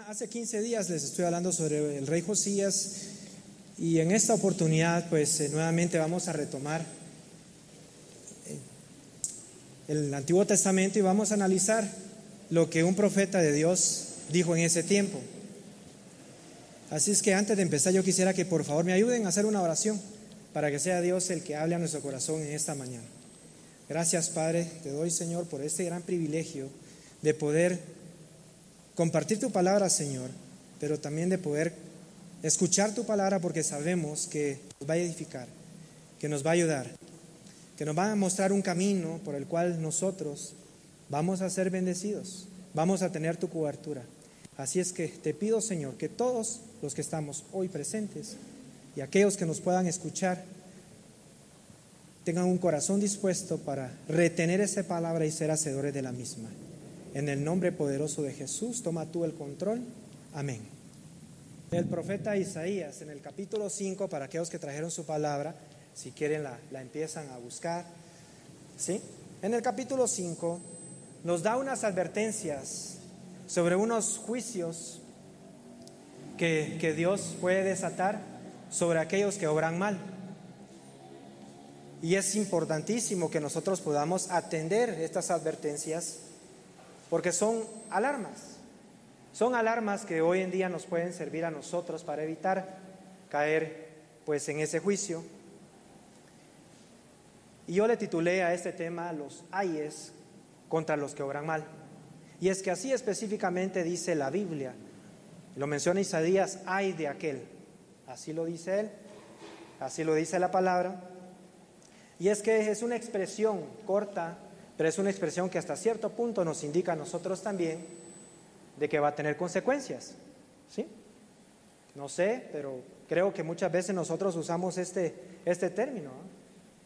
Hace 15 días les estoy hablando sobre el rey Josías y en esta oportunidad pues nuevamente vamos a retomar el Antiguo Testamento y vamos a analizar lo que un profeta de Dios dijo en ese tiempo. Así es que antes de empezar yo quisiera que por favor me ayuden a hacer una oración para que sea Dios el que hable a nuestro corazón en esta mañana. Gracias, Padre, te doy, Señor, por este gran privilegio de poder compartir tu palabra, Señor, pero también de poder escuchar tu palabra, porque sabemos que nos va a edificar, que nos va a ayudar, que nos va a mostrar un camino por el cual nosotros vamos a ser bendecidos, vamos a tener tu cobertura. Así es que te pido, Señor, que todos los que estamos hoy presentes y aquellos que nos puedan escuchar tengan un corazón dispuesto para retener esa palabra y ser hacedores de la misma. En el nombre poderoso de Jesús, toma tú el control. Amén. El profeta Isaías, en el capítulo 5, para aquellos que trajeron su palabra, si quieren la empiezan a buscar, ¿sí? En el capítulo 5 nos da unas advertencias sobre unos juicios que Dios puede desatar sobre aquellos que obran mal. Y es importantísimo que nosotros podamos atender estas advertencias, porque son alarmas que hoy en día nos pueden servir a nosotros para evitar caer pues en ese juicio. Y yo le titulé a este tema los ayes contra los que obran mal. Y es que así específicamente dice la Biblia, lo menciona Isaías, ay de aquel, así lo dice él, así lo dice la palabra. Y es que es una expresión corta, pero es una expresión que hasta cierto punto nos indica a nosotros también de que va a tener consecuencias, ¿sí? No sé, pero creo que muchas veces nosotros usamos este término, ¿no?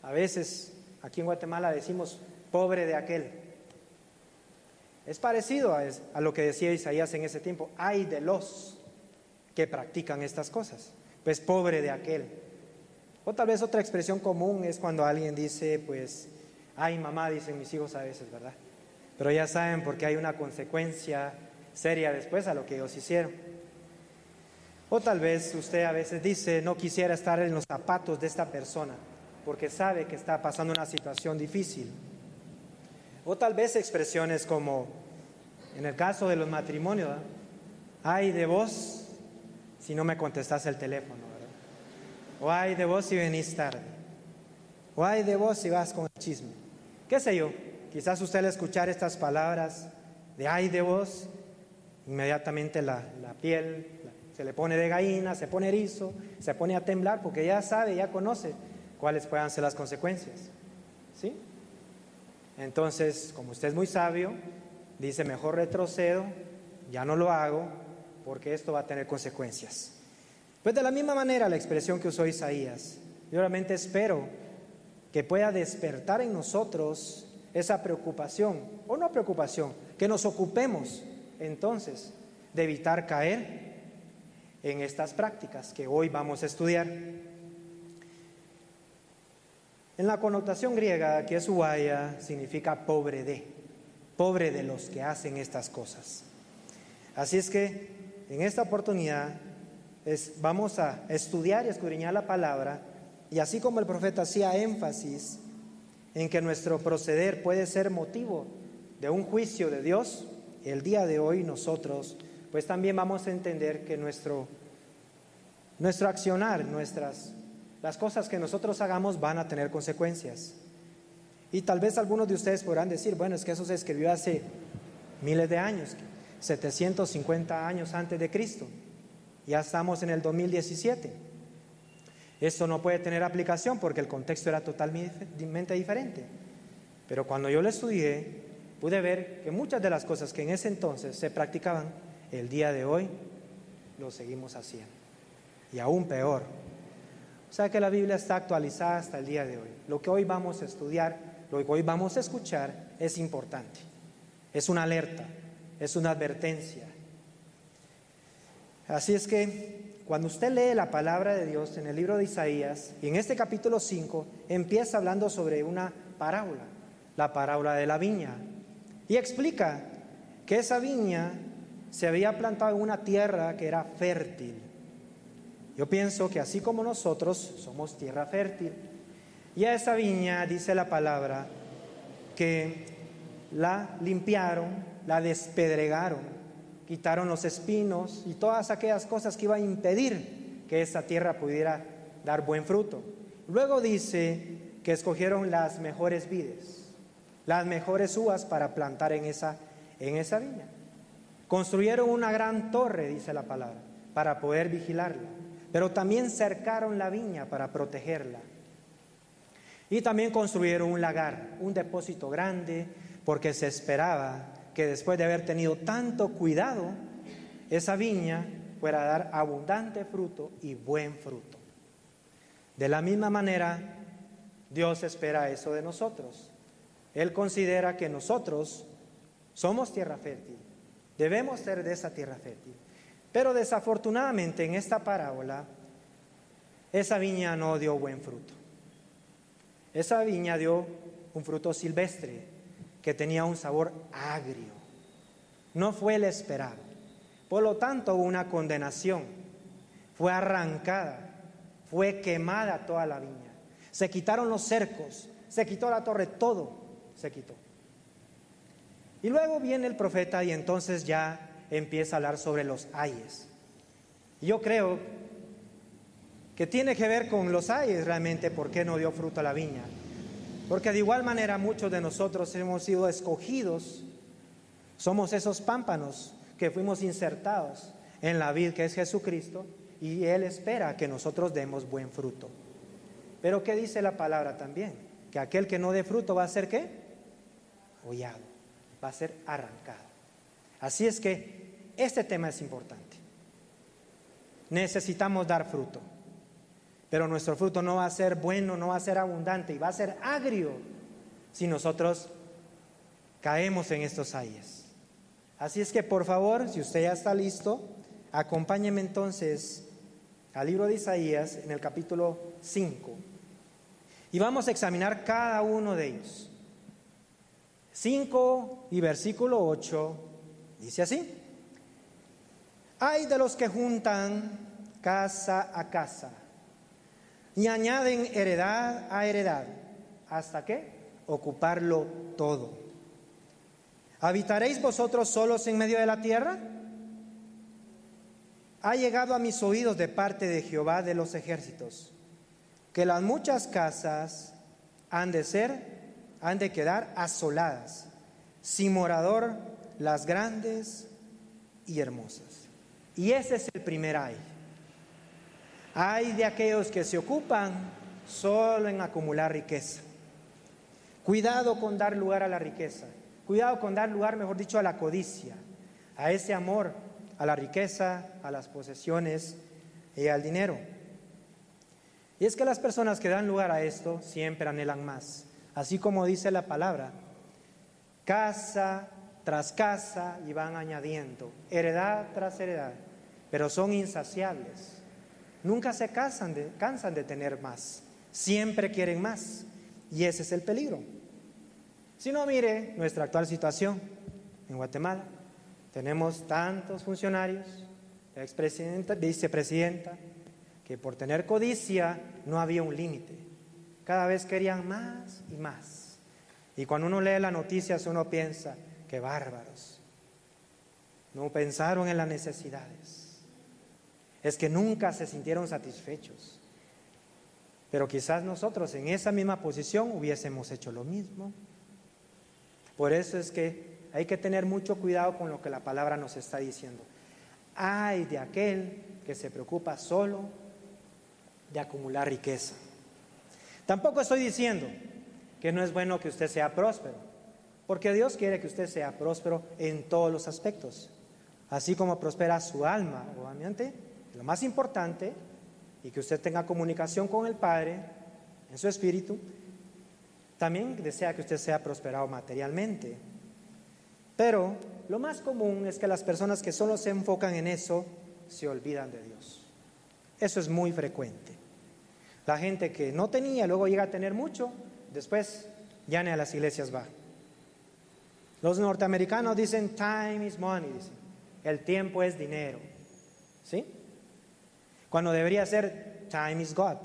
A veces aquí en Guatemala decimos pobre de aquel. Es parecido a lo que decía Isaías en ese tiempo, ay de los que practican estas cosas, pues pobre de aquel. O tal vez otra expresión común es cuando alguien dice, pues, ay mamá, dicen mis hijos a veces, ¿verdad? Pero ya saben porque hay una consecuencia seria después a lo que ellos hicieron. O tal vez usted a veces dice, no quisiera estar en los zapatos de esta persona porque sabe que está pasando una situación difícil. O tal vez expresiones como, en el caso de los matrimonios, ¿verdad? Ay de vos si no me contestás el teléfono, ¿verdad? O ay de vos si venís tarde. O ay de vos si vas con el chisme. ¿Qué sé yo? Quizás usted al escuchar estas palabras de ay de vos, inmediatamente la piel se le pone de gallina, se pone erizo, se pone a temblar porque ya sabe, ya conoce cuáles puedan ser las consecuencias, ¿sí? Entonces, como usted es muy sabio, dice mejor retrocedo, ya no lo hago porque esto va a tener consecuencias. Pues de la misma manera la expresión que usó Isaías, yo realmente espero que pueda despertar en nosotros esa preocupación, o no preocupación, que nos ocupemos entonces de evitar caer en estas prácticas que hoy vamos a estudiar. En la connotación griega, que es uaya, significa pobre de los que hacen estas cosas. Así es que en esta oportunidad vamos a estudiar y escudriñar la palabra, y así como el profeta hacía énfasis en que nuestro proceder puede ser motivo de un juicio de Dios, el día de hoy nosotros pues también vamos a entender que nuestro accionar, las cosas que nosotros hagamos van a tener consecuencias. Y tal vez algunos de ustedes podrán decir, bueno, es que eso se escribió hace miles de años, 750 años antes de Cristo. Ya estamos en el 2017. Esto no puede tener aplicación porque el contexto era totalmente diferente. Pero cuando yo lo estudié, pude ver que muchas de las cosas que en ese entonces se practicaban, el día de hoy lo seguimos haciendo. Y aún peor, O sea que la Biblia está actualizada hasta el día de hoy. Lo que hoy vamos a estudiar, lo que hoy vamos a escuchar es importante. Es una alerta, es una advertencia. Así es que cuando usted lee la palabra de Dios en el libro de Isaías, y en este capítulo 5, empieza hablando sobre una parábola, la parábola de la viña, y explica que esa viña se había plantado en una tierra que era fértil. Yo pienso que así como nosotros somos tierra fértil, y a esa viña dice la palabra que la limpiaron, la despedregaron, quitaron los espinos y todas aquellas cosas que iban a impedir que esa tierra pudiera dar buen fruto. Luego dice que escogieron las mejores vides, las mejores uvas para plantar en esa viña. Construyeron una gran torre, dice la palabra, para poder vigilarla, pero también cercaron la viña para protegerla. Y también construyeron un lagar, un depósito grande, porque se esperaba que después de haber tenido tanto cuidado, esa viña fuera a dar abundante fruto y buen fruto. De la misma manera, Dios espera eso de nosotros. Él considera que nosotros somos tierra fértil, debemos ser de esa tierra fértil. Pero desafortunadamente en esta parábola, esa viña no dio buen fruto. Esa viña dio un fruto silvestre que tenía un sabor agrio. No fue el esperado. Por lo tanto, hubo una condenación. Fue arrancada, fue quemada toda la viña. Se quitaron los cercos, se quitó la torre, todo se quitó. Y luego viene el profeta y entonces ya empieza a hablar sobre los ayes. Y yo creo que tiene que ver con los ayes realmente por qué no dio fruto la viña. Porque de igual manera muchos de nosotros hemos sido escogidos, somos esos pámpanos que fuimos insertados en la vid que es Jesucristo, y Él espera que nosotros demos buen fruto. Pero ¿qué dice la palabra también? Que aquel que no dé fruto va a ser ¿qué? Hollado, va a ser arrancado. Así es que este tema es importante. Necesitamos dar fruto, pero nuestro fruto no va a ser bueno, no va a ser abundante y va a ser agrio si nosotros caemos en estos ayes. Así es que por favor, si usted ya está listo, acompáñeme entonces al libro de Isaías en el capítulo 5 y vamos a examinar cada uno de ellos. 5 y versículo 8 dice así: Ay de los que juntan casa a casa y añaden heredad a heredad, ¿hasta qué? Ocuparlo todo. ¿Habitaréis vosotros solos en medio de la tierra? Ha llegado a mis oídos de parte de Jehová de los ejércitos, que las muchas casas han de quedar asoladas, sin morador las grandes y hermosas. Y ese es el primer ay. Ay de aquellos que se ocupan solo en acumular riqueza. Cuidado con dar lugar a la riqueza. Cuidado con dar lugar, mejor dicho, a la codicia, a ese amor, a la riqueza, a las posesiones y al dinero. Y es que las personas que dan lugar a esto siempre anhelan más. Así como dice la palabra, casa tras casa y van añadiendo, heredad tras heredad, pero son insaciables. Nunca se cansan de tener más, siempre quieren más, y ese es el peligro. Si no, mire nuestra actual situación en Guatemala. Tenemos tantos funcionarios, expresidenta, vicepresidenta, que por tener codicia no había un límite. Cada vez querían más y más. Y cuando uno lee las noticias uno piensa, qué bárbaros. No pensaron en las necesidades. Es que nunca se sintieron satisfechos. Pero quizás nosotros en esa misma posición hubiésemos hecho lo mismo. Por eso es que hay que tener mucho cuidado con lo que la palabra nos está diciendo. Ay de aquel que se preocupa solo de acumular riqueza. Tampoco estoy diciendo que no es bueno que usted sea próspero, porque Dios quiere que usted sea próspero en todos los aspectos, así como prospera su alma, obviamente. Lo más importante y que usted tenga comunicación con el Padre en su espíritu, también desea que usted sea prosperado materialmente. Pero lo más común es que las personas que solo se enfocan en eso se olvidan de Dios. Eso es muy frecuente. La gente que no tenía, luego llega a tener mucho, después ya ni a las iglesias va. Los norteamericanos dicen time is money, dicen. El tiempo es dinero, ¿sí? Cuando debería ser time is God.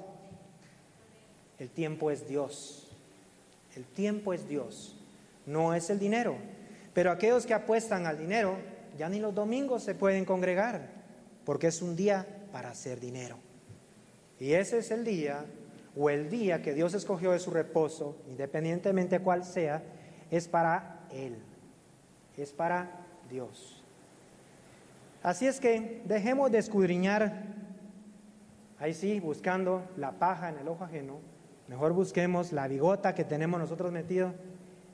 El tiempo es Dios. El tiempo es Dios, no es el dinero. Pero aquellos que apuestan al dinero, ya ni los domingos se pueden congregar, porque es un día para hacer dinero. Y ese es el día, o el día que Dios escogió de su reposo, independientemente cuál sea, es para Él, es para Dios. Así es que dejemos de escudriñar, ahí sí, buscando la paja en el ojo ajeno. Mejor busquemos la bigota que tenemos nosotros metido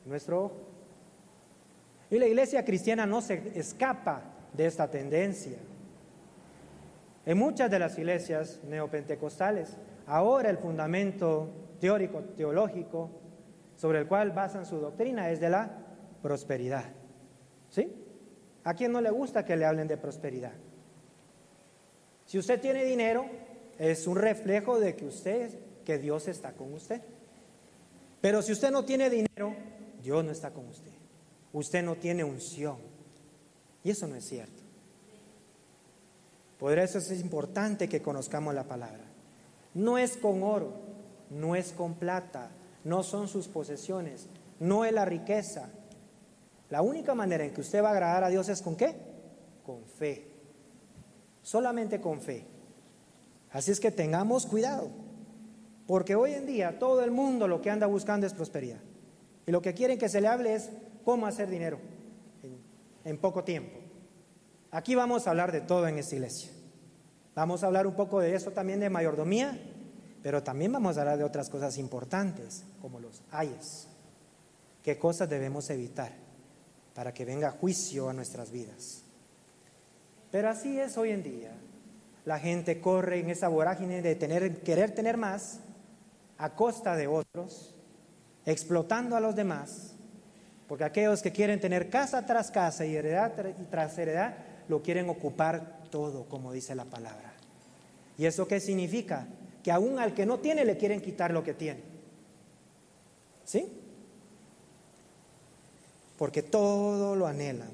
en nuestro ojo. Y la iglesia cristiana no se escapa de esta tendencia. En muchas de las iglesias neopentecostales, ahora el fundamento teórico, teológico, sobre el cual basan su doctrina es de la prosperidad. ¿Sí? ¿A quién no le gusta que le hablen de prosperidad? Si usted tiene dinero, es un reflejo de que Dios está con usted. Pero si usted no tiene dinero, Dios no está con usted. Usted no tiene unción. Y eso no es cierto. Por eso es importante que conozcamos la palabra. No es con oro, no es con plata, no son sus posesiones, no es la riqueza. La única manera en que usted va a agradar a Dios es ¿con qué? Con fe. Solamente con fe. Así es que tengamos cuidado. Porque hoy en día todo el mundo lo que anda buscando es prosperidad. Y lo que quieren que se le hable es cómo hacer dinero en poco tiempo. Aquí vamos a hablar de todo en esta iglesia. Vamos a hablar un poco de eso también, de mayordomía, pero también vamos a hablar de otras cosas importantes, como los ayes. ¿Qué cosas debemos evitar para que venga juicio a nuestras vidas? Pero así es hoy en día. La gente corre en esa vorágine de querer tener más a costa de otros, explotando a los demás, porque aquellos que quieren tener casa tras casa y heredad tras heredad, lo quieren ocupar todo, como dice la palabra. ¿Y eso qué significa? Que aún al que no tiene le quieren quitar lo que tiene. ¿Sí? Porque todo lo anhelan.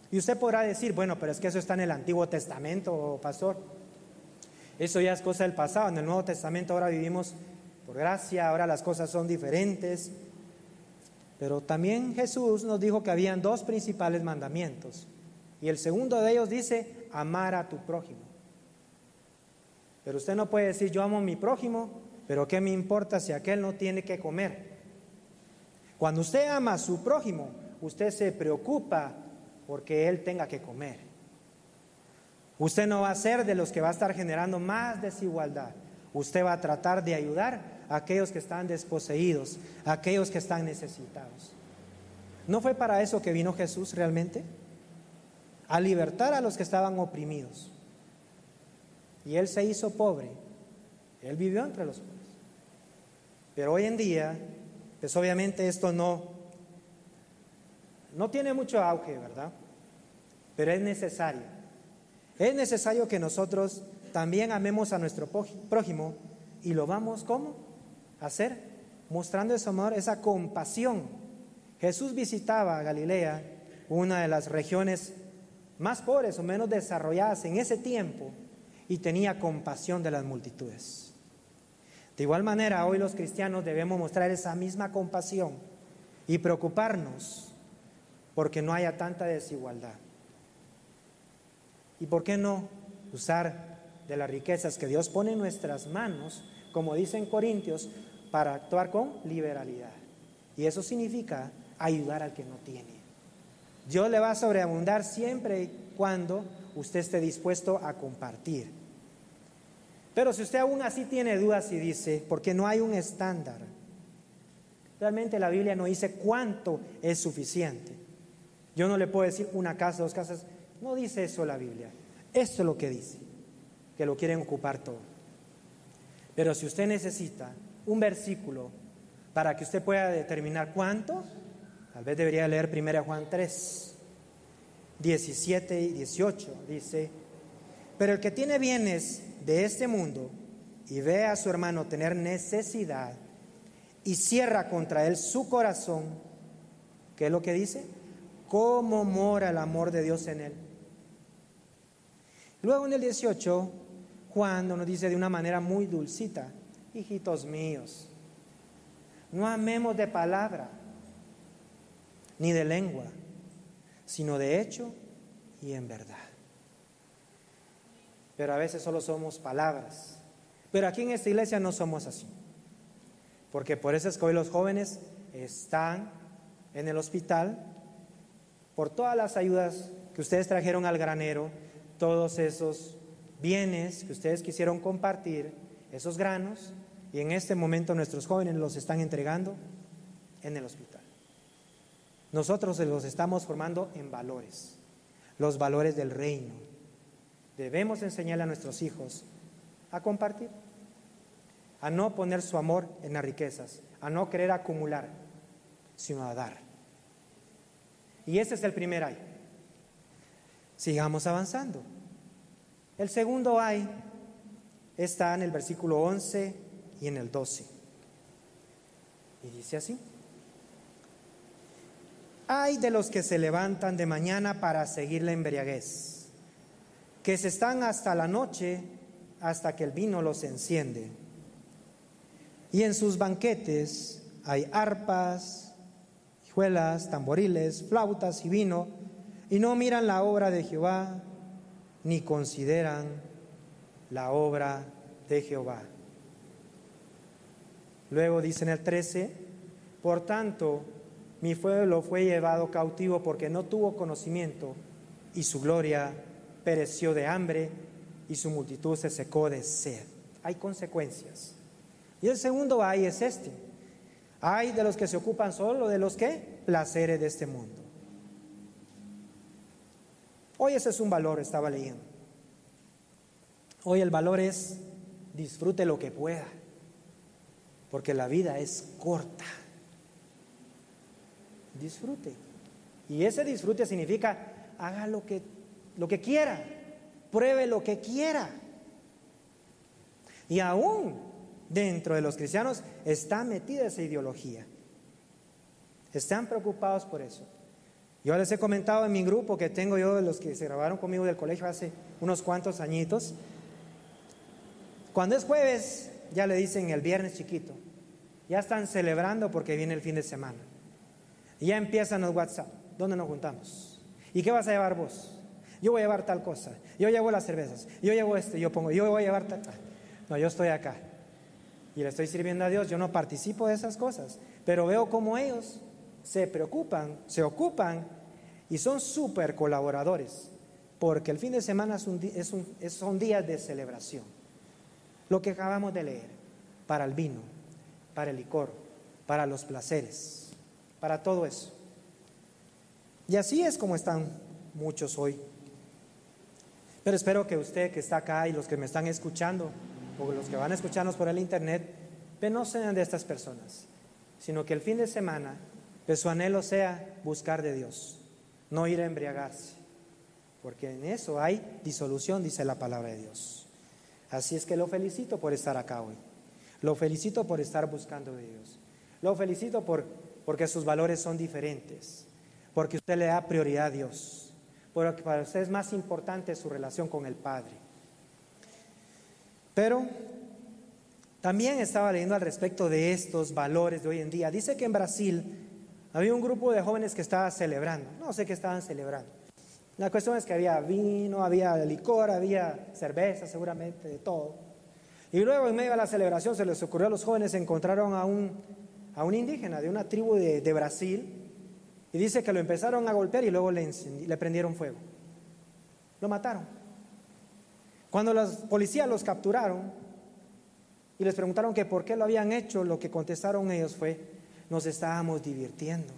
Y usted podrá decir, bueno, pero es que eso está en el Antiguo Testamento, pastor. Eso ya es cosa del pasado. En el Nuevo Testamento ahora vivimos por gracia, ahora las cosas son diferentes. Pero también Jesús nos dijo que habían dos principales mandamientos. Y el segundo de ellos dice, amar a tu prójimo. Pero usted no puede decir, yo amo a mi prójimo, pero ¿qué me importa si aquel no tiene que comer? Cuando usted ama a su prójimo, usted se preocupa porque él tenga que comer. Usted no va a ser de los que va a estar generando más desigualdad. Usted va a tratar de ayudar a aquellos que están desposeídos, a aquellos que están necesitados. ¿No fue para eso que vino Jesús realmente? A libertar a los que estaban oprimidos. Y Él se hizo pobre. Él vivió entre los pobres. Pero hoy en día, pues obviamente esto no tiene mucho auge, ¿verdad? Pero es necesario. Es necesario que nosotros también amemos a nuestro prójimo. ¿Y lo vamos cómo? A hacer, mostrando ese amor, esa compasión. Jesús visitaba Galilea, una de las regiones más pobres o menos desarrolladas en ese tiempo, y tenía compasión de las multitudes. De igual manera, hoy los cristianos debemos mostrar esa misma compasión y preocuparnos porque no haya tanta desigualdad. ¿Y por qué no usar de las riquezas que Dios pone en nuestras manos, como dice en Corintios, para actuar con liberalidad? Y eso significa ayudar al que no tiene. Dios le va a sobreabundar siempre y cuando usted esté dispuesto a compartir. Pero si usted aún así tiene dudas y dice, porque no hay un estándar, realmente la Biblia no dice cuánto es suficiente. Yo no le puedo decir una casa, dos casas, no dice eso la Biblia. Esto es lo que dice, que lo quieren ocupar todo. Pero si usted necesita un versículo para que usted pueda determinar cuánto, tal vez debería leer 1 Juan 3, 17 y 18. Dice: pero el que tiene bienes de este mundo y ve a su hermano tener necesidad y cierra contra él su corazón, ¿qué es lo que dice? ¿Cómo mora el amor de Dios en él? Luego en el 18, Juan nos dice de una manera muy dulcita: hijitos míos, no amemos de palabra ni de lengua, sino de hecho y en verdad. Pero a veces solo somos palabras. Pero aquí en esta iglesia no somos así, porque por eso es que hoy los jóvenes están en el hospital por todas las ayudas que ustedes trajeron al granero, todos esos bienes que ustedes quisieron compartir, esos granos, y en este momento nuestros jóvenes los están entregando en el hospital. Nosotros los estamos formando en valores, los valores del reino. Debemos enseñarle a nuestros hijos a compartir, a no poner su amor en las riquezas, a no querer acumular, sino a dar. Y ese es el primer ay. Sigamos avanzando. El segundo ay está en el versículo 11 y en el 12. Y dice así: ay de los que se levantan de mañana para seguir la embriaguez, que se están hasta la noche, hasta que el vino los enciende. Y en sus banquetes hay arpas, hijuelas, tamboriles, flautas y vino, y no miran la obra de Jehová, ni consideran la obra de Jehová. Luego dice en el 13: por tanto, mi pueblo fue llevado cautivo porque no tuvo conocimiento, y su gloria pereció de hambre, y su multitud se secó de sed. Hay consecuencias. Y el segundo ay es este: ay de los que se ocupan solo de los que placeres de este mundo. Hoy ese es un valor, estaba leyendo. Hoy el valor es: disfrute lo que pueda, porque la vida es corta. Disfrute. Y ese disfrute significa: haga lo que quiera, pruebe lo que quiera. Y aún dentro de los cristianos está metida esa ideología. Están preocupados por eso. Yo les he comentado en mi grupo que tengo yo, de los que se grabaron conmigo del colegio hace unos cuantos añitos. Cuando es jueves, ya le dicen el viernes chiquito. Ya están celebrando porque viene el fin de semana. Y ya empiezan los WhatsApp: ¿dónde nos juntamos? ¿Y qué vas a llevar vos? Yo voy a llevar tal cosa. Yo llevo las cervezas. Yo llevo esto. Yo voy a llevar tal. No, yo estoy acá y le estoy sirviendo a Dios. Yo no participo de esas cosas, pero veo como ellos se preocupan, se ocupan y son súper colaboradores, porque el fin de semana son días de celebración. Lo que acabamos de leer: para el vino, para el licor, para los placeres, para todo eso. Y así es como están muchos hoy. Pero espero que usted que está acá y los que me están escuchando, o los que van a escucharnos por el internet, no sean de estas personas, sino que el fin de semana su anhelo sea buscar de Dios, no ir a embriagarse, porque en eso hay disolución, dice la palabra de Dios. Así es que lo felicito por estar acá hoy, lo felicito por estar buscando de Dios, lo felicito porque sus valores son diferentes, porque usted le da prioridad a Dios, porque para usted es más importante su relación con el Padre. Pero también estaba leyendo al respecto de estos valores de hoy en día. Dice que en Brasil había un grupo de jóvenes que estaba celebrando, no sé qué estaban celebrando. La cuestión es que había vino, había licor, había cerveza, seguramente, de todo. Y luego en medio de la celebración se les ocurrió a los jóvenes, encontraron a un indígena de una tribu de Brasil, y dice que lo empezaron a golpear y luego le prendieron fuego. Lo mataron. Cuando los policías los capturaron y les preguntaron que por qué lo habían hecho, lo que contestaron ellos fue: nos estábamos divirtiendo.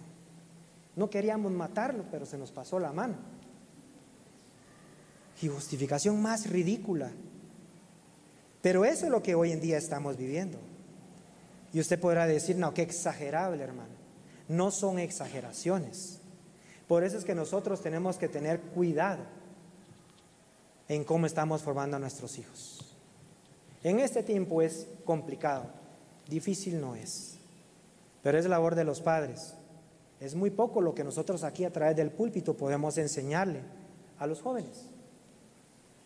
No queríamos matarlo, pero se nos pasó la mano. Y justificación más ridícula. Pero eso es lo que hoy en día estamos viviendo. Y usted podrá decir, no, qué exagerable, hermano. No son exageraciones. Por eso es que nosotros tenemos que tener cuidado en cómo estamos formando a nuestros hijos. En este tiempo es complicado, difícil no es, pero es labor de los padres. Es muy poco lo que nosotros aquí a través del púlpito podemos enseñarle a los jóvenes.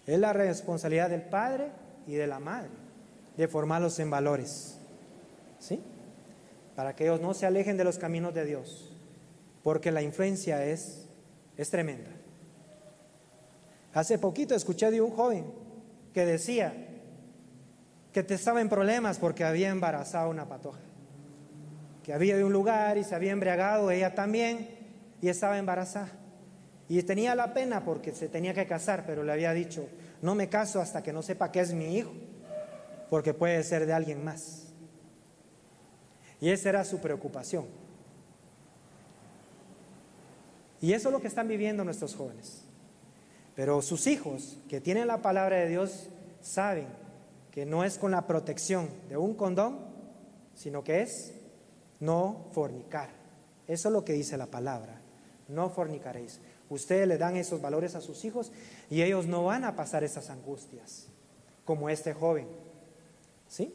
Es la responsabilidad del padre y de la madre de formarlos en valores, ¿sí? Para que ellos no se alejen de los caminos de Dios, porque la influencia es tremenda. Hace poquito escuché de un joven que decía que estaba en problemas porque había embarazado a una patoja, que había de un lugar y se había embriagado, ella también, y estaba embarazada. Y tenía la pena porque se tenía que casar, pero le había dicho, no me caso hasta que no sepa que es mi hijo, porque puede ser de alguien más. Y esa era su preocupación. Y eso es lo que están viviendo nuestros jóvenes. Pero sus hijos, que tienen la palabra de Dios, saben que no es con la protección de un condón, sino que es no fornicar. Eso es lo que dice la palabra, no fornicaréis. Ustedes le dan esos valores a sus hijos y ellos no van a pasar esas angustias, como este joven, ¿sí?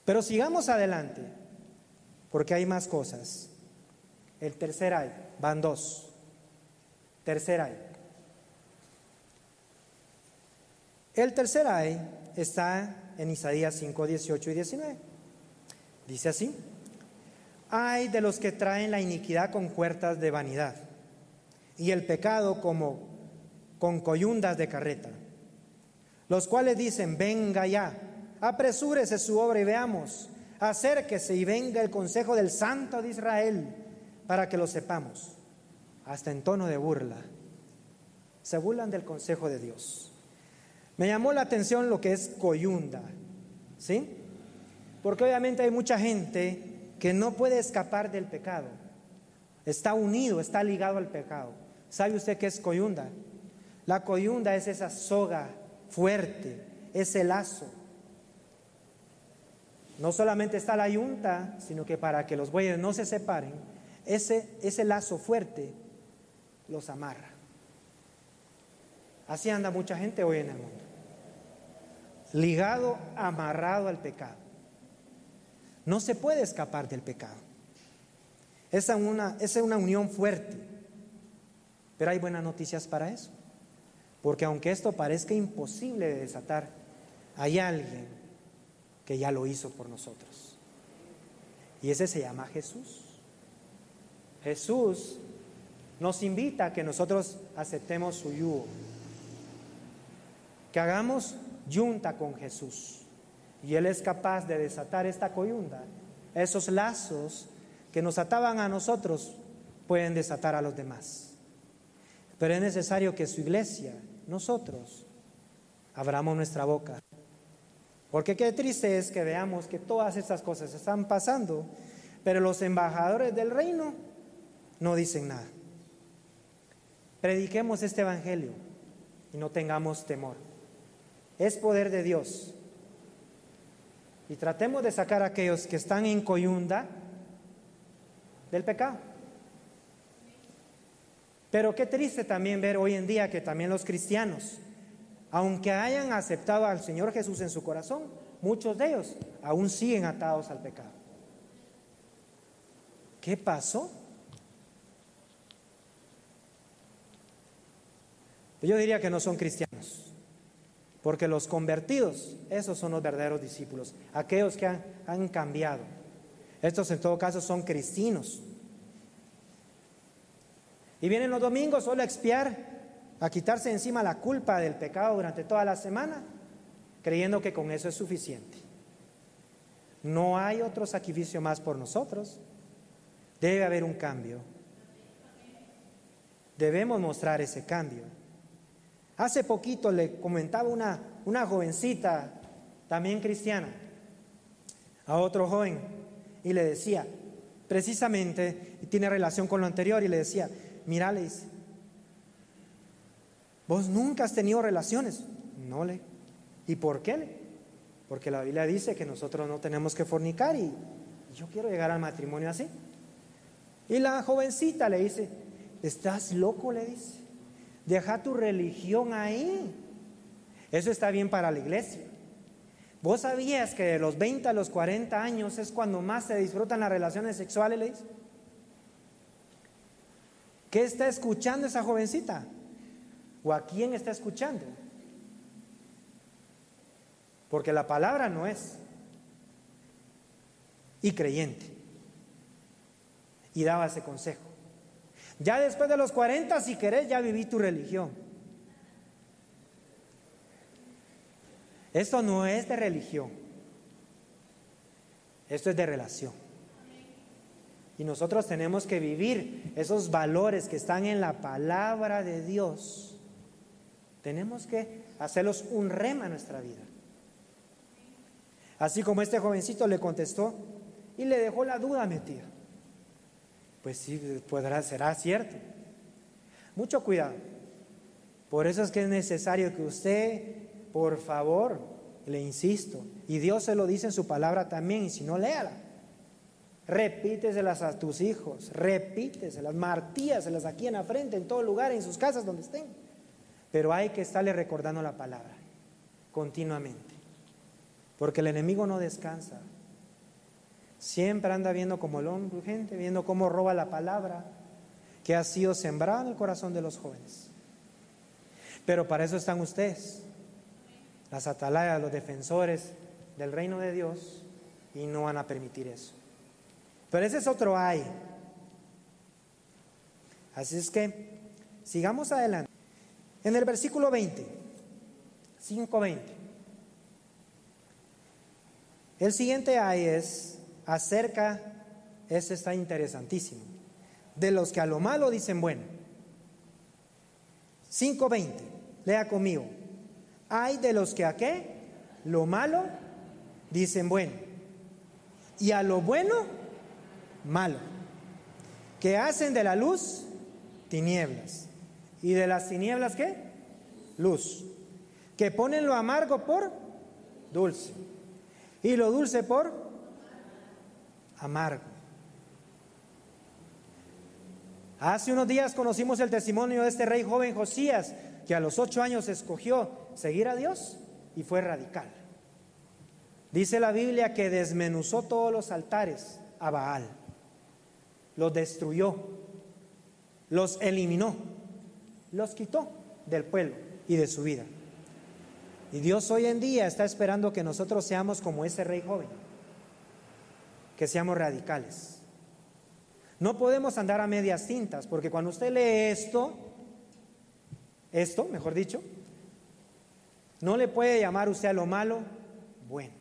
Pero sigamos adelante, porque hay más cosas. El tercer ay, van dos. Tercer ay. El tercer ay está en Isaías 5, 18 y 19. Dice así: ay de los que traen la iniquidad con puertas de vanidad y el pecado como con coyundas de carreta, los cuales dicen, venga ya, apresúrese su obra y veamos, acérquese y venga el consejo del Santo de Israel, para que lo sepamos. Hasta en tono de burla, se burlan del consejo de Dios. Me llamó la atención lo que es coyunda, ¿sí? Porque obviamente hay mucha gente que no puede escapar del pecado, está unido, está ligado al pecado. ¿Sabe usted qué es coyunda? La coyunda es esa soga fuerte, ese lazo. No solamente está la yunta, sino que para que los bueyes no se separen, ese lazo fuerte los amarra. Así anda mucha gente hoy en el mundo, ligado, amarrado al pecado. No se puede escapar del pecado. Esa es una unión fuerte. Pero hay buenas noticias para eso, porque aunque esto parezca imposible de desatar, hay alguien que ya lo hizo por nosotros, y ese se llama Jesús. Jesús nos invita a que nosotros aceptemos su yugo, que hagamos yunta con Jesús, y Él es capaz de desatar esta coyunda. Esos lazos que nos ataban a nosotros pueden desatar a los demás. Pero es necesario que su iglesia, nosotros, abramos nuestra boca. Porque qué triste es que veamos que todas estas cosas están pasando, pero los embajadores del reino no dicen nada. Prediquemos este evangelio y no tengamos temor. Es poder de Dios. Y tratemos de sacar a aquellos que están en coyunda del pecado. Pero qué triste también ver hoy en día que también los cristianos, aunque hayan aceptado al Señor Jesús en su corazón, muchos de ellos aún siguen atados al pecado. ¿Qué pasó? Yo diría que no son cristianos, porque los convertidos, esos son los verdaderos discípulos, aquellos que han cambiado. Estos en todo caso son cristianos. Y vienen los domingos solo a expiar, a quitarse encima la culpa del pecado durante toda la semana, creyendo que con eso es suficiente. No hay otro sacrificio más por nosotros. Debe haber un cambio. Debemos mostrar ese cambio. Hace poquito le comentaba una jovencita, también cristiana, a otro joven, y le decía, precisamente, y tiene relación con lo anterior, y le decía, mira, le dice, ¿vos nunca has tenido relaciones? No, ¿Y por qué? Porque la Biblia dice que nosotros no tenemos que fornicar y yo quiero llegar al matrimonio así. Y la jovencita le dice, ¿estás loco? Le dice, deja tu religión ahí. Eso está bien para la iglesia. ¿Vos sabías que de los 20 a los 40 años es cuando más se disfrutan las relaciones sexuales? Le dice. ¿Qué está escuchando esa jovencita? ¿O a quién está escuchando? Porque la palabra no es. Y creyente. Y daba ese consejo. Ya después de los 40, si querés, ya viví tu religión. Esto no es de religión. Esto es de relación. Y nosotros tenemos que vivir esos valores que están en la palabra de Dios. Tenemos que hacerlos un rema en nuestra vida. Así como este jovencito le contestó y le dejó la duda metida. Pues sí, será cierto. Mucho cuidado. Por eso es que es necesario que usted, por favor, le insisto, y Dios se lo dice en su palabra también, y si no, léala. Repíteselas a tus hijos, repíteselas, martíaselas aquí en la frente, en todo lugar, en sus casas, donde estén. Pero hay que estarle recordando la palabra continuamente, porque el enemigo no descansa. Siempre anda viendo como el hombre, gente, viendo cómo roba la palabra que ha sido sembrada en el corazón de los jóvenes. Pero para eso están ustedes, las atalayas, los defensores del reino de Dios, y no van a permitir eso. Pero ese es otro ay. Así es que sigamos adelante. En el versículo 20, 5:20, el siguiente ay es acerca, este está interesantísimo, de los que a lo malo dicen bueno. 5:20, lea conmigo. Hay de los que a qué, lo malo dicen bueno, y a lo bueno malo, que hacen de la luz tinieblas, y de las tinieblas ¿qué? Luz, que ponen lo amargo por dulce, y lo dulce por amargo. Hace unos días conocimos el testimonio de este rey joven Josías, que a los 8 años escogió seguir a Dios y fue radical. Dice la Biblia que desmenuzó todos los altares a Baal, los destruyó, los eliminó, los quitó del pueblo y de su vida. Y Dios hoy en día está esperando que nosotros seamos como ese rey joven, que seamos radicales. No podemos andar a medias tintas, porque cuando usted lee esto, mejor dicho, no le puede llamar usted a lo malo bueno,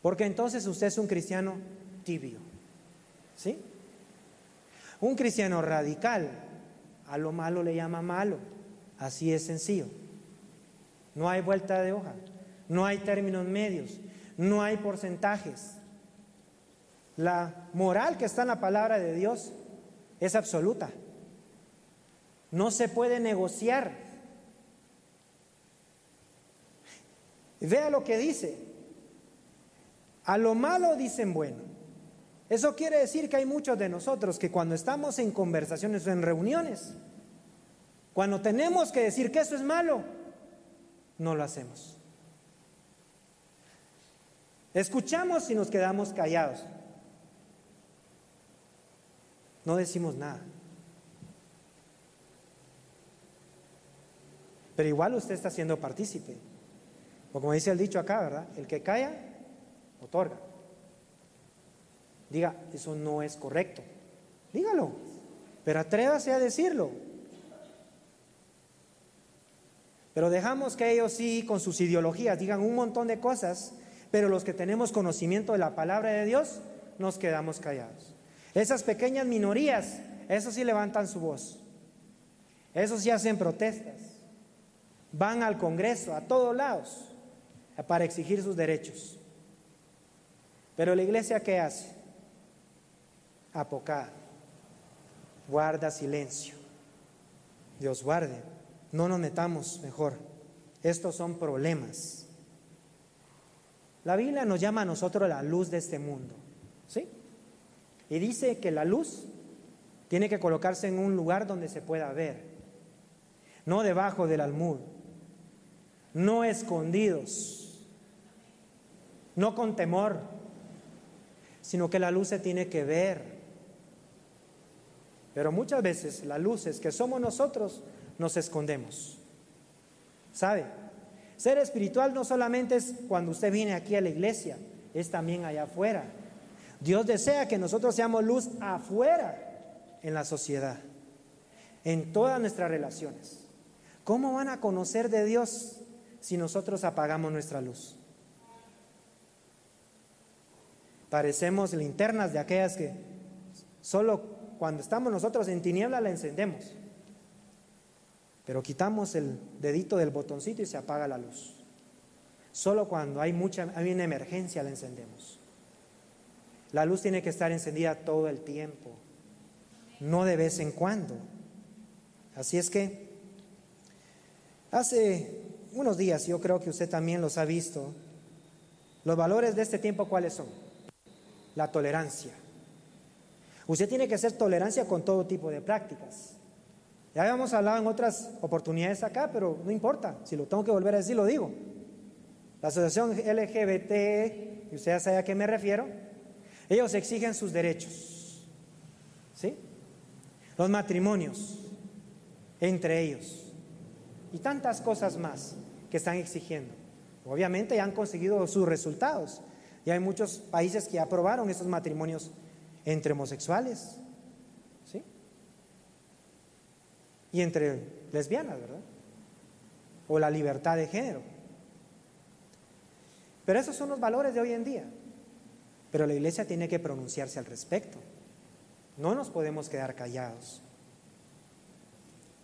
porque entonces usted es un cristiano tibio, ¿sí? Un cristiano radical a lo malo le llama malo, así es sencillo. No hay vuelta de hoja, no hay términos medios, no hay porcentajes. La moral que está en la palabra de Dios es absoluta. No se puede negociar. Vea lo que dice. A lo malo dicen bueno. Eso quiere decir que hay muchos de nosotros que cuando estamos en conversaciones o en reuniones, cuando tenemos que decir que eso es malo, no lo hacemos. Escuchamos y nos quedamos callados. No decimos nada. Pero igual usted está siendo partícipe. O como dice el dicho acá, ¿verdad? El que calla, otorga. Diga, eso no es correcto. Dígalo, pero atrévase a decirlo. Pero dejamos que ellos sí, con sus ideologías, digan un montón de cosas, pero los que tenemos conocimiento de la palabra de Dios, nos quedamos callados. Esas pequeñas minorías, esos sí levantan su voz. Esos sí hacen protestas. Van al Congreso, a todos lados, para exigir sus derechos. Pero la iglesia, ¿qué hace? Apocada. Guarda silencio. Dios guarde. No nos metamos mejor Estos son problemas. La Biblia nos llama a nosotros la luz de este mundo, ¿sí? Y dice que la luz tiene que colocarse en un lugar donde se pueda ver, no debajo del almud, no escondidos, no con temor, sino que la luz se tiene que ver. Pero muchas veces las luces que somos nosotros nos escondemos. ¿Sabe? Ser espiritual no solamente es cuando usted viene aquí a la iglesia, es también allá afuera. Dios desea que nosotros seamos luz afuera en la sociedad, en todas nuestras relaciones. ¿Cómo van a conocer de Dios si nosotros apagamos nuestra luz? Parecemos linternas de aquellas que solo cuando estamos nosotros en tiniebla la encendemos, pero quitamos el dedito del botoncito y se apaga la luz. Solo cuando hay una emergencia la encendemos. La luz tiene que estar encendida todo el tiempo, no de vez en cuando. Así es que hace unos días, yo creo que usted también los ha visto, los valores de este tiempo, ¿cuáles son? La tolerancia. Usted tiene que hacer tolerancia con todo tipo de prácticas. Ya habíamos hablado en otras oportunidades acá, pero no importa, si lo tengo que volver a decir, lo digo. La asociación LGBT, y usted ya sabe a qué me refiero, ellos exigen sus derechos, ¿sí? Los matrimonios entre ellos y tantas cosas más que están exigiendo. Obviamente ya han conseguido sus resultados. Ya hay muchos países que aprobaron esos matrimonios entre homosexuales, ¿sí? Y entre lesbianas, ¿verdad? O la libertad de género. Pero esos son los valores de hoy en día. Pero la iglesia tiene que pronunciarse al respecto. No nos podemos quedar callados.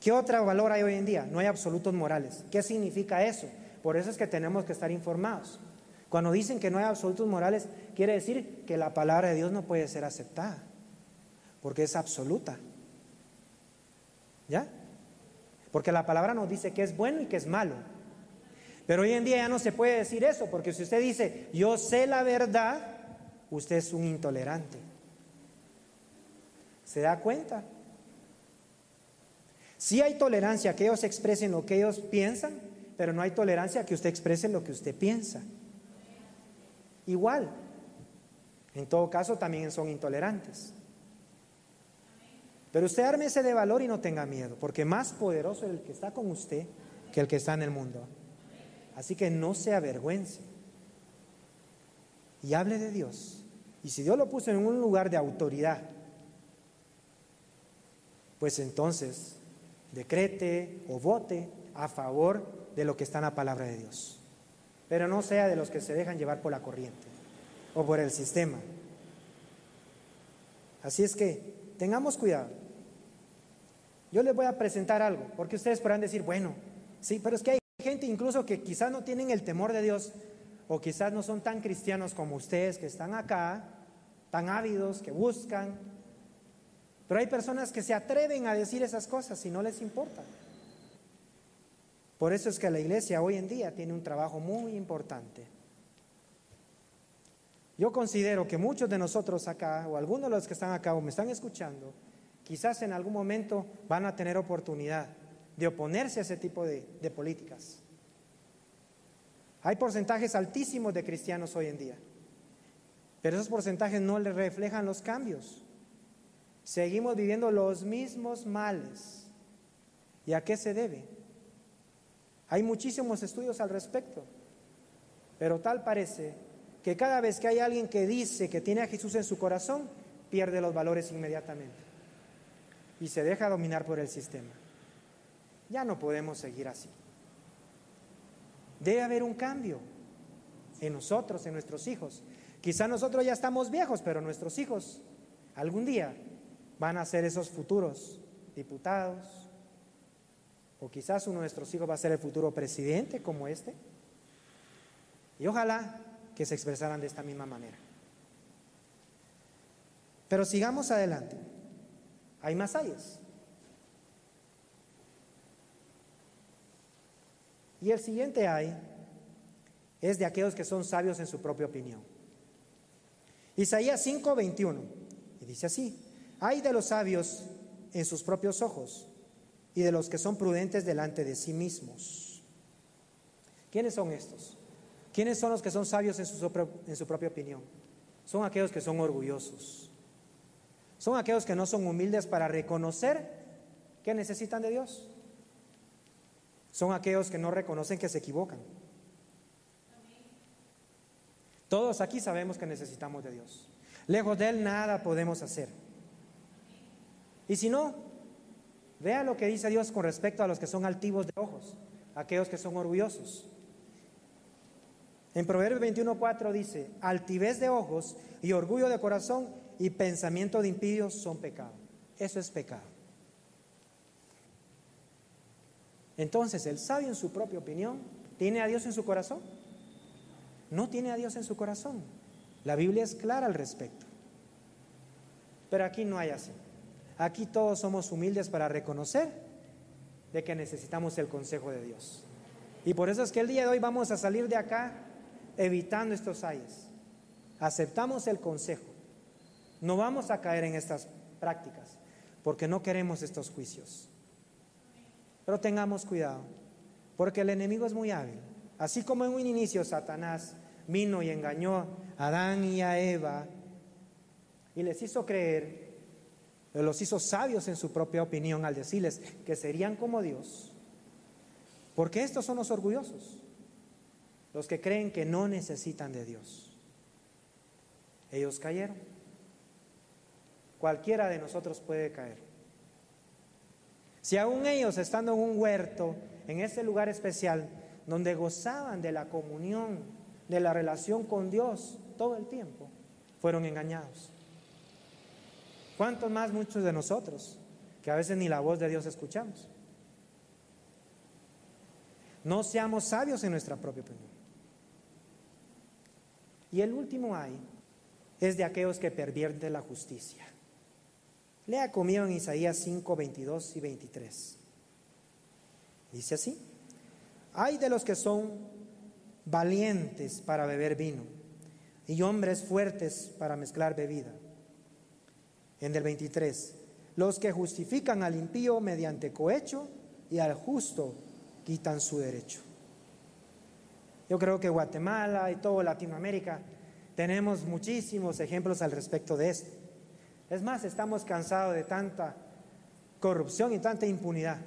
¿Qué otro valor hay hoy en día? No hay absolutos morales. ¿Qué significa eso? Por eso es que tenemos que estar informados. Cuando dicen que no hay absolutos morales, quiere decir que la palabra de Dios no puede ser aceptada, porque es absoluta. ¿Ya? Porque la palabra nos dice que es bueno y que es malo. Pero hoy en día ya no se puede decir eso, porque si usted dice, yo sé la verdad, usted es un intolerante. ¿Se da cuenta? Sí hay tolerancia que ellos expresen lo que ellos piensan, pero no hay tolerancia que usted exprese lo que usted piensa. Igual, en todo caso también son intolerantes. Pero usted ármese de valor y no tenga miedo, porque más poderoso es el que está con usted que el que está en el mundo. Así que no se avergüence y hable de Dios. Y si Dios lo puso en un lugar de autoridad, pues entonces decrete o vote a favor de lo que está en la palabra de Dios. Pero no sea de los que se dejan llevar por la corriente o por el sistema. Así es que tengamos cuidado. Yo les voy a presentar algo, porque ustedes podrán decir, bueno, sí, pero es que hay gente incluso que quizás no tienen el temor de Dios, o quizás no son tan cristianos como ustedes que están acá, tan ávidos, que buscan. Pero hay personas que se atreven a decir esas cosas y no les importa. Por eso es que la iglesia hoy en día tiene un trabajo muy importante. Yo considero que muchos de nosotros acá, o algunos de los que están acá o me están escuchando, quizás en algún momento van a tener oportunidad de oponerse a ese tipo de políticas. Hay porcentajes altísimos de cristianos hoy en día, pero esos porcentajes no les reflejan los cambios. Seguimos viviendo los mismos males. ¿Y a qué se debe? Hay muchísimos estudios al respecto, pero tal parece que cada vez que hay alguien que dice que tiene a Jesús en su corazón, pierde los valores inmediatamente y se deja dominar por el sistema. Ya no podemos seguir así. Debe haber un cambio en nosotros, en nuestros hijos. Quizá nosotros ya estamos viejos, pero nuestros hijos algún día van a ser esos futuros diputados, o quizás uno de nuestros hijos va a ser el futuro presidente como este. Y ojalá que se expresaran de esta misma manera. Pero sigamos adelante. Hay más ayes. Y el siguiente ay es de aquellos que son sabios en su propia opinión. Isaías 5:21, y dice así: ay de los sabios en sus propios ojos y de los que son prudentes delante de sí mismos. ¿Quiénes son estos? ¿Quiénes son los que son sabios en su propia opinión? Son aquellos que son orgullosos. Son aquellos que no son humildes para reconocer que necesitan de Dios. Son aquellos que no reconocen que se equivocan. Todos aquí sabemos que necesitamos de Dios. Lejos de Él nada podemos hacer. Y si no, vea lo que dice Dios con respecto a los que son altivos de ojos, aquellos que son orgullosos. En Proverbios 21:4 dice: altivez de ojos y orgullo de corazón y pensamiento de impíos son pecado. Eso es pecado. Entonces, el sabio en su propia opinión, ¿tiene a Dios en su corazón? No tiene a Dios en su corazón. La Biblia es clara al respecto. Pero aquí no hay así. Aquí todos somos humildes para reconocer de que necesitamos el consejo de Dios. Y por eso es que el día de hoy vamos a salir de acá evitando estos ayes. Aceptamos el consejo. No vamos a caer en estas prácticas porque no queremos estos juicios. Pero tengamos cuidado, porque el enemigo es muy hábil. Así como en un inicio Satanás vino y engañó a Adán y a Eva y les hizo creer, los hizo sabios en su propia opinión al decirles que serían como Dios, porque estos son los orgullosos, los que creen que no necesitan de Dios. Ellos cayeron. Cualquiera de nosotros puede caer. Si aún ellos, estando en un huerto, en ese lugar especial, donde gozaban de la comunión, de la relación con Dios todo el tiempo, fueron engañados. ¿Cuántos más muchos de nosotros, que a veces ni la voz de Dios escuchamos? No seamos sabios en nuestra propia opinión. Y el último ay es de aquellos que pervierten la justicia. Lea conmigo en Isaías 5:22 y 23. Dice así: ay de los que son valientes para beber vino y hombres fuertes para mezclar bebida. En el 23, los que justifican al impío mediante cohecho y al justo quitan su derecho. Yo creo que Guatemala y toda Latinoamérica tenemos muchísimos ejemplos al respecto de esto. Es más, estamos cansados de tanta corrupción y tanta impunidad.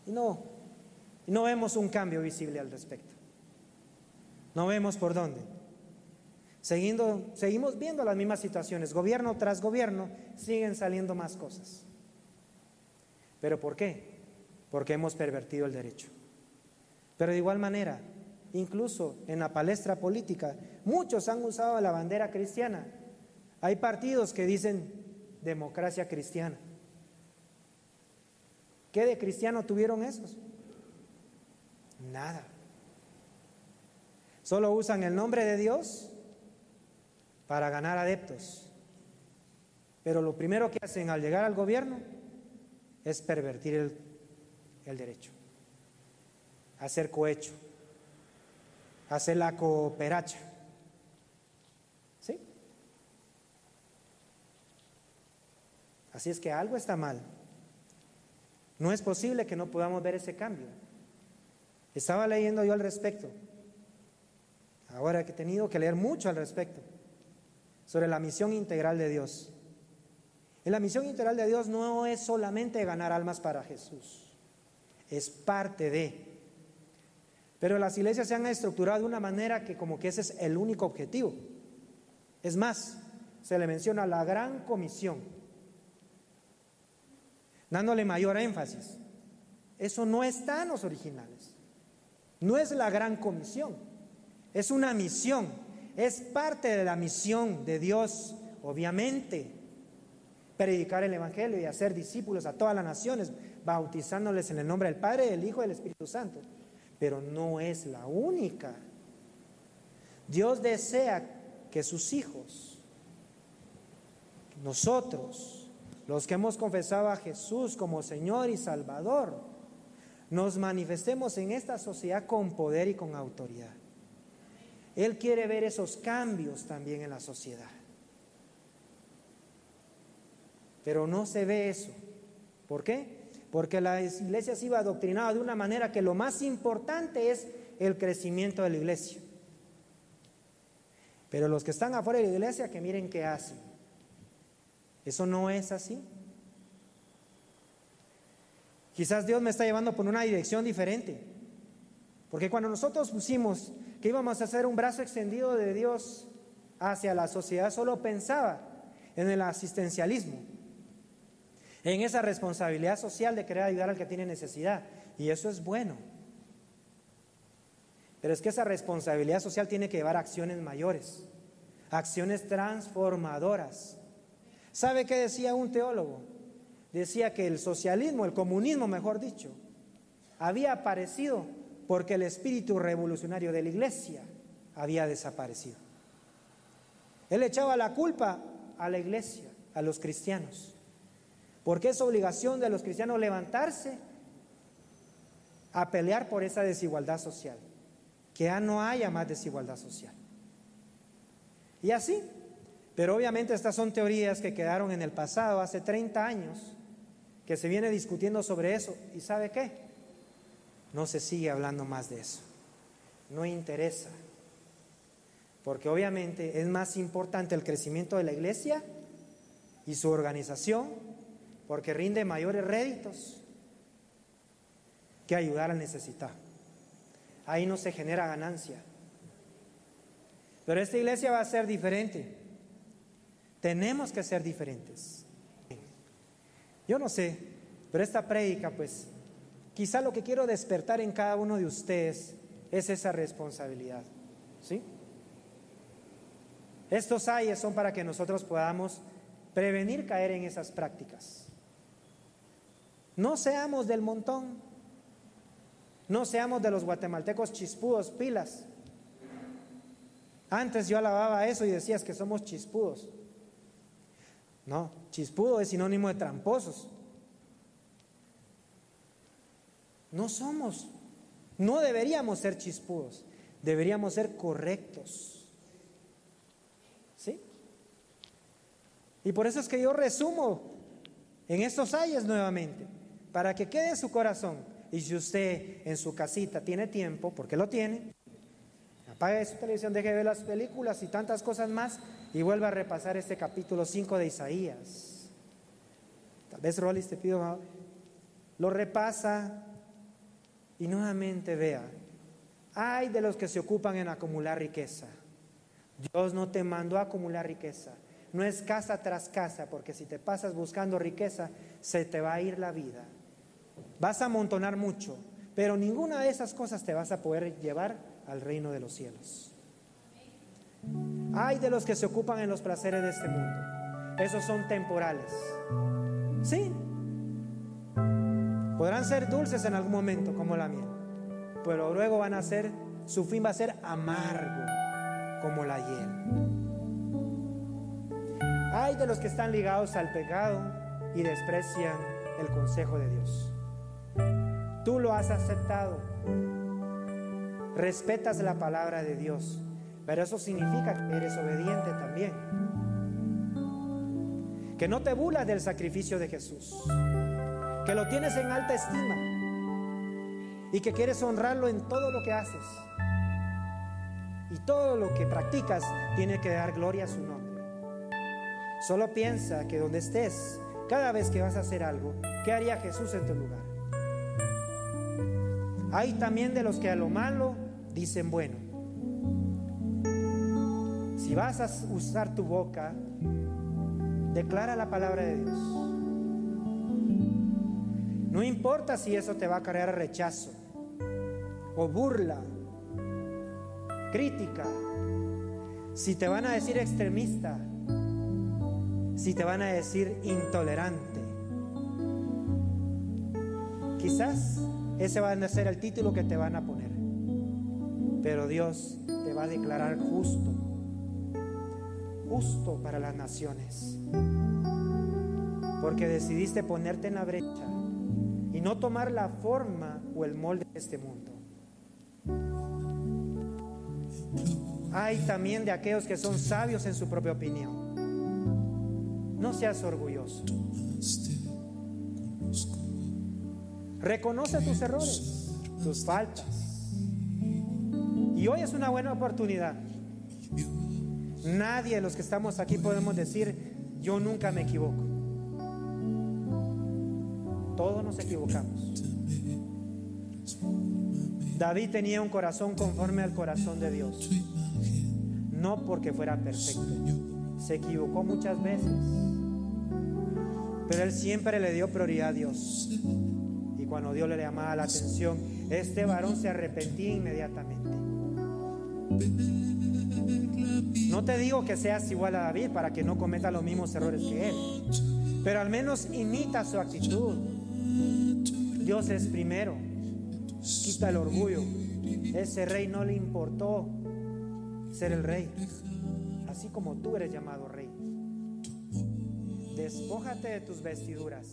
Y no vemos un cambio visible al respecto. No vemos por dónde. Seguimos viendo las mismas situaciones. Gobierno tras gobierno siguen saliendo más cosas. ¿Pero por qué? Porque hemos pervertido el derecho. Pero de igual manera, incluso en la palestra política, muchos han usado la bandera cristiana. Hay partidos que dicen democracia cristiana. ¿Qué de cristiano tuvieron esos? Nada. Solo usan el nombre de Dios para ganar adeptos. Pero lo primero que hacen al llegar al gobierno es pervertir el derecho, hacer cohecho, hacer la cooperacha. ¿Sí? Así es que algo está mal. No es posible que no podamos ver ese cambio. Estaba leyendo yo al respecto. Ahora que he tenido que leer mucho al respecto sobre la misión integral de Dios. Y la misión integral de Dios no es solamente ganar almas para Jesús, es parte de. Pero las iglesias se han estructurado de una manera que como que ese es el único objetivo. Es más, se le menciona la gran comisión, dándole mayor énfasis. Eso no está en los originales. No es la gran comisión, es una misión, es parte de la misión de Dios, obviamente. Predicar el evangelio y hacer discípulos a todas las naciones, bautizándoles en el nombre del Padre, del Hijo y del Espíritu Santo. Pero no es la única. Dios desea que sus hijos, nosotros, los que hemos confesado a Jesús como Señor y Salvador, nos manifestemos en esta sociedad con poder y con autoridad. Él quiere ver esos cambios también en la sociedad. Pero no se ve eso. ¿Por qué? Porque la iglesia se iba adoctrinada de una manera que lo más importante es el crecimiento de la iglesia. Pero los que están afuera de la iglesia, que miren qué hacen. Eso no es así. Quizás Dios me está llevando por una dirección diferente. Porque cuando nosotros pusimos que íbamos a hacer un brazo extendido de Dios hacia la sociedad, solo pensaba en el asistencialismo, en esa responsabilidad social de querer ayudar al que tiene necesidad. Y eso es bueno. Pero es que esa responsabilidad social tiene que llevar a acciones mayores, acciones transformadoras. ¿Sabe qué decía un teólogo? Decía que el socialismo, el comunismo mejor dicho, había aparecido porque el espíritu revolucionario de la iglesia había desaparecido. Él echaba la culpa a la iglesia, a los cristianos, porque es obligación de los cristianos levantarse a pelear por esa desigualdad social, que ya no haya más desigualdad social. Y así, pero obviamente estas son teorías que quedaron en el pasado, hace 30 años, que se viene discutiendo sobre eso. ¿Y sabe qué? No se sigue hablando más de eso. No interesa. Porque obviamente es más importante el crecimiento de la iglesia y su organización, porque rinde mayores réditos que ayudar al necesitado. Ahí no se genera ganancia. Pero esta iglesia va a ser diferente. Tenemos que ser diferentes. Yo no sé, pero esta prédica, pues, quizá lo que quiero despertar en cada uno de ustedes es esa responsabilidad, ¿sí? Estos ayes son para que nosotros podamos prevenir caer en esas prácticas. No seamos del montón, no seamos de los guatemaltecos chispudos, pilas. Antes yo alababa eso y decías que somos chispudos. No, chispudo es sinónimo de tramposos. No somos, no deberíamos ser chispudos, deberíamos ser correctos. ¿Sí? Y por eso es que yo resumo en estos ayes nuevamente, para que quede en su corazón. Y si usted en su casita tiene tiempo, porque lo tiene, apague su televisión, deje de ver las películas y tantas cosas más y vuelva a repasar este capítulo 5 de Isaías. Tal vez Rolis te pido, lo repasa y nuevamente vea. Ay de los que se ocupan en acumular riqueza. Dios no te mandó a acumular riqueza. No es casa tras casa, porque si te pasas buscando riqueza, se te va a ir la vida. Vas a amontonar mucho, pero ninguna de esas cosas te vas a poder llevar al reino de los cielos. Ay de los que se ocupan en los placeres de este mundo. Esos son temporales. Sí, podrán ser dulces en algún momento, como la miel, pero luego van a ser, su fin va a ser amargo, como la hiel. Ay de los que están ligados al pecado y desprecian el consejo de Dios. Tú lo has aceptado, respetas la palabra de Dios, pero eso significa que eres obediente también, que no te burlas del sacrificio de Jesús, que lo tienes en alta estima y que quieres honrarlo en todo lo que haces, y todo lo que practicas tiene que dar gloria a su nombre. Solo piensa que donde estés, cada vez que vas a hacer algo, ¿qué haría Jesús en tu lugar? Hay también de los que a lo malo dicen bueno. Si vas a usar tu boca, declara la palabra de Dios. No importa si eso te va a cargar rechazo o burla, crítica, si te van a decir extremista, si te van a decir intolerante. Quizás ese va a ser el título que te van a poner, pero Dios te va a declarar justo, justo para las naciones, porque decidiste ponerte en la brecha y y no tomar la forma o el molde de este mundo. Hay también de aquellos que son sabios en su propia opinión. No seas orgulloso. Reconoce tus errores, tus faltas. Y hoy es una buena oportunidad. Nadie de los que estamos aquí podemos decir: yo nunca me equivoco. Todos nos equivocamos. David tenía un corazón conforme al corazón de Dios, no porque fuera perfecto. Se equivocó muchas veces, pero él siempre le dio prioridad a Dios. Y cuando Dios le llamaba la atención, este varón se arrepentía inmediatamente. No te digo que seas igual a David para que no cometa los mismos errores que él, pero al menos imita su actitud. Dios es primero. Quita el orgullo. Ese rey no le importó ser el rey, así como tú eres llamado rey. Despójate de tus vestiduras.